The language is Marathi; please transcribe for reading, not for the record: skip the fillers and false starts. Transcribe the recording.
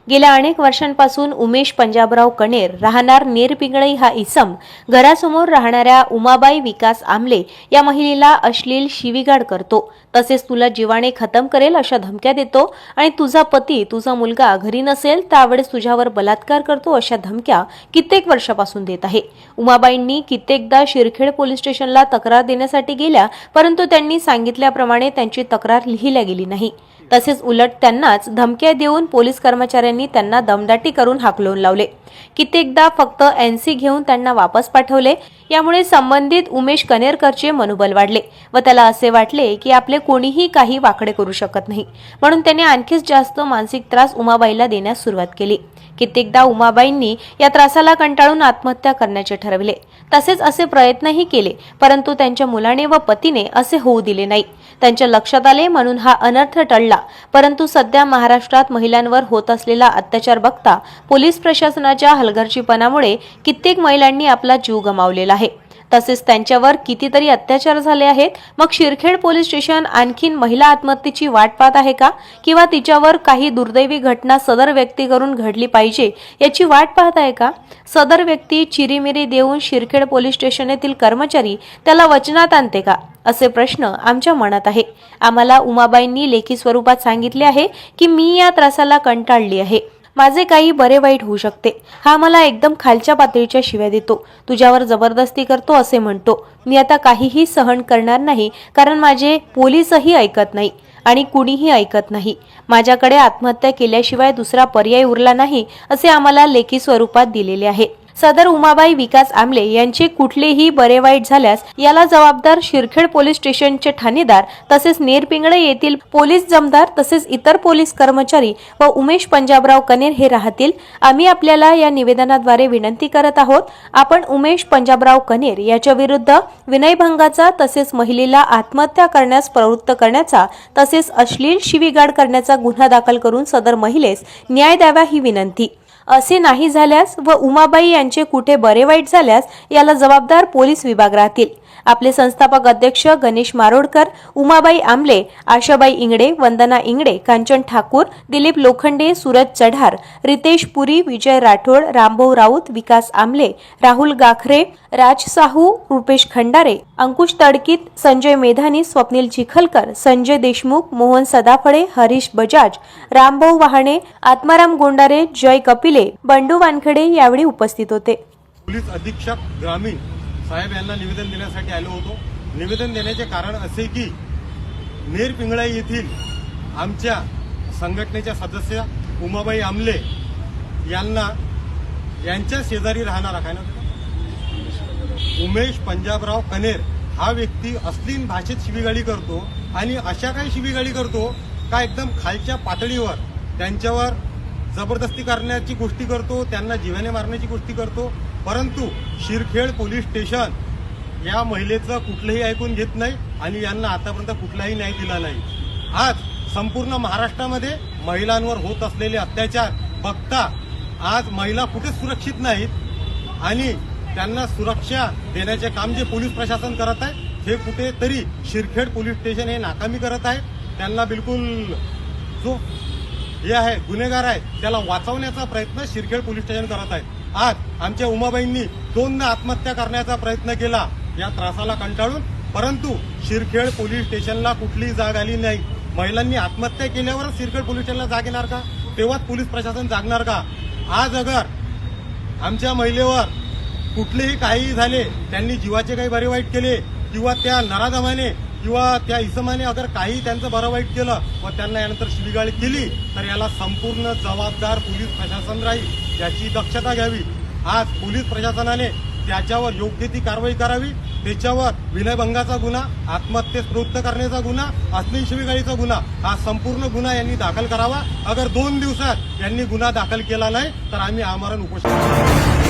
गेल्या अनेक वर्षांपासून उमेश पंजाबराव कणेर राहणार नेरपिंगळई हा इसम घरासमोर राहणाऱ्या उमाबाई विकास आमले या महिलेला अश्लील शिवीगाळ करतो। तसेच तुला जीवाने खतम करेल अशा धमक्या देतो आणि तुझा पती तुझा मुलगा घरी नसेल त्यावेळेस तुझ्यावर बलात्कार करतो अशा धमक्या कित्येक वर्षापासून देत आहे। उमाबाईंनी कित्येकदा शिरखेड पोलीस स्टेशनला तक्रार देण्यासाठी गेल्या, परंतु त्यांनी सांगितल्याप्रमाणे त्यांची तक्रार लिहिल्या गेली नाही। तसेच उलट त्यांनाच धमक्या देऊन पोलीस कर्मचाऱ्यांनी त्यांना दमदाटी करून हाकलून लावले। कित्येकदा फक्त एनसी घेऊन त्यांना वापस पाठवले। यामुळे संबंधित उमेश कणेरकरचे मनोबल वाढले व त्याला असे वाटले की आपले कोणीही काही वाकडे करू शकत नाही, म्हणून त्याने आणखीच जास्त मानसिक त्रास उमाबाईला देण्यास सुरुवात केली। कित्येकदा उमाबाईंनी या त्रासाला कंटाळून आत्महत्या करण्याचे ठरवले। तसेच असे प्रयत्नही केले, परंतु त्यांच्या मुलाने व पतीने असे होऊ दिले नाही। त्यांच्या लक्षात आले म्हणून हा अनर्थ टळला। परंतु सध्या महाराष्ट्रात महिलांवर होत असलेला अत्याचार बघता पोलीस प्रशासनाच्या हलगर्जीपणामुळे कित्येक महिलांनी आपला जीव गमावलेला आहे। तसेच त्यांच्यावर कितीतरी अत्याचार झाले आहेत। मग शिरखेड पोलीस स्टेशन आणखीन महिला आत्महत्येची वाट पाहत आहे का, किंवा तिच्यावर काही दुर्दैवी घटना सदर व्यक्तीकडून घडली पाहिजे याची वाट पाहत आहे का? सदर व्यक्ती चिरीमिरी देऊन शिरखेड पोलीस स्टेशन येथील कर्मचारी त्याला वचनात आणते का, असे प्रश्न आमच्या मनात आहे। आम्हाला उमाबाईंनी लेखी स्वरूपात सांगितले आहे की मी या त्रासाला कंटाळली आहे, माझे काही बरे वाईट होऊ शकते। हा मला एकदम खालच्या पातळीच्या शिव्या देतो, तुझ्यावर जबरदस्ती करतो असे म्हणतो। मी आता काहीही सहन करणार नाही, कारण माझे पोलीसही ऐकत नाही आणि कुणीही ऐकत नाही। माझ्याकडे आत्महत्या केल्याशिवाय दुसरा पर्याय उरला नाही असे आम्हाला लेखी स्वरूपात दिलेले आहे। सदर उमाबाई विकास आमले यांचे कुठलेही बरे वाईट झाल्यास याला जबाबदार शिरखेड पोलीस स्टेशनचे ठाणेदार, तसेच नेरपिंगळे येथील पोलीस जमदार, तसेच इतर पोलीस कर्मचारी व उमेश पंजाबराव कणेर हे राहतील। आम्ही आपल्याला या निवेदनाद्वारे विनंती करत आहोत, आपण उमेश पंजाबराव कणेर याच्या विरुद्ध विनयभंगाचा तसेच महिलेला आत्महत्या करण्यास प्रवृत्त करण्याचा तसेच अश्लील शिवीगाळ करण्याचा गुन्हा दाखल करून सदर महिलेस न्याय द्यावा ही विनंती। असे नाही झाल्यास व उमाबाई यांचे कुठे बरे वाईट झाल्यास याला जबाबदार पोलीस विभाग राहतील। आपले संस्थापक अध्यक्ष गणेश मारोडकर, उमाबाई आमले, आशाबाई इंगडे, वंदना इंगडे, कांचन ठाकूर, दिलीप लोखंडे, सूरज चढार, रितेश पुरी, विजय राठोड, रामभाऊ राऊत, विकास आमले, राहुल गाखरे, राज साहू, रुपेश खंडारे, अंकुश तडकीत, संजय मेधानी, स्वप्नील चिखलकर, संजय देशमुख, मोहन सदाफळे, हरीश बजाज, रामभाऊ वाहणे, आत्माराम गोंडारे, जय कपिले, बंडू वानखेडे यावेळी उपस्थित होते। पोलीस अधीक्षक ग्रामीण साहेब यांना निवेदन देण्यासाठी आलो होतो। निवेदन देण्याचे कारण असे की नेरपिंगळाई येथील आमच्या संघटनेच्या सदस्य उमाबाई आमले यांना यांच्या शेजारी राहणारा उमेश पंजाबराव कणेर हा व्यक्ती अश्लील भाषेत शिवीगाळी करतो आणि अशा काही शिवीगाळी करतो का एकदम खालच्या पातळीवर त्यांच्यावर जबरदस्ती करण्याची गोष्टी करतो, त्यांना जीवाने मारण्याची गोष्टी करतो। परंतु शिरखेड पोलीस स्टेशन या महिलेचं कुठलंही ऐकून घेत नाही आणि यांना आतापर्यंत कुठलाही न्याय दिला नाही। आज संपूर्ण महाराष्ट्रामध्ये महिलांवर होत असलेले अत्याचार बघता आज महिला कुठेच सुरक्षित नाहीत आणि त्यांना सुरक्षा देण्याचे काम जे पोलीस प्रशासन करत आहे हे कुठेतरी शिरखेड पोलीस स्टेशन हे नाकामी करत आहे। त्यांना बिलकुल जो हे आहे गुन्हेगार आहे त्याला वाचवण्याचा प्रयत्न शिरखेड पोलीस स्टेशन करत आहे। आज आमच्या उमाबाईंनी दोनदा आत्महत्या करण्याचा प्रयत्न केला या त्रासाला कंटाळून, परंतु शिरखेड पोलीस स्टेशनला कुठलीही जाग आली नाही। महिलांनी आत्महत्या केल्यावरच शिरखेड पोलीस स्टेशनला जाग येणार का? तेव्हाच पोलीस प्रशासन जागणार का? आज अगर आमच्या महिलेवर कुठलेही काही झाले, त्यांनी जीवाचे काही बरे वाईट केले किंवा त्या नराधमाने किंवा त्या इसमाने अगर काही त्यांचं बरं वाईट केलं व त्यांना यानंतर शिवीगाळी केली तर याला संपूर्ण जबाबदार पोलीस प्रशासन राहील, याची दक्षता घ्यावी। आज पोलीस प्रशासनाने त्याच्यावर योग्य ती कारवाई करावी। त्याच्यावर विनयभंगाचा गुन्हा, आत्महत्येस प्रवृत्त करण्याचा गुन्हा, अश्लील शिवीगाळीचा गुन्हा हा संपूर्ण गुन्हा यांनी दाखल करावा। अगर 2 दिवसात यांनी गुन्हा दाखल केला नाही तर आम्ही आमरण उपोषण